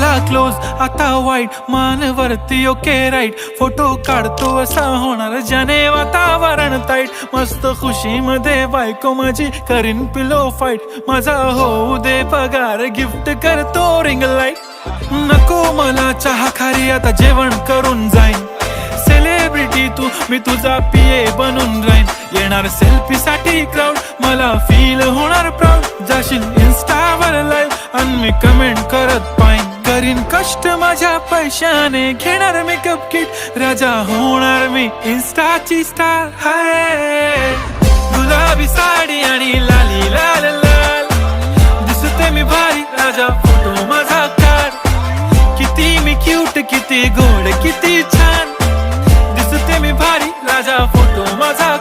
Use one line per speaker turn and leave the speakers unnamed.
झाला क्लोज आता वाईट मानवरती ओके राईट फोटो काढतो असा होणार ज्याने वातावरण ताईट मस्त खुशी मध्ये बायको माझी करीन पिलो फाईट माझा होऊ दे पगार गिफ्ट करतो रिंग लाईट नको मला चहा खारी आता जेवण करून जाईन सेलिब्रिटी तू मी तुझा पिये बनून राहीन येणार सेल्फी साठी क्राऊड मला फील होणार प्राऊड जाशील इन्स्टावर लाईव्ह आणि मी कमेंट करत पाईन करीन कष्ट माझ्या पैशाने घेणार मेकअप किट राजा होणार मी इन्स्टाची स्टार हाय गुलाबी साडी आणि लाली लाल लाल दिसते मी भारी राजा फोटो माझा काढ किती मी क्यूट किती गोड किती छान दिसते मी भारी राजा फोटो माझा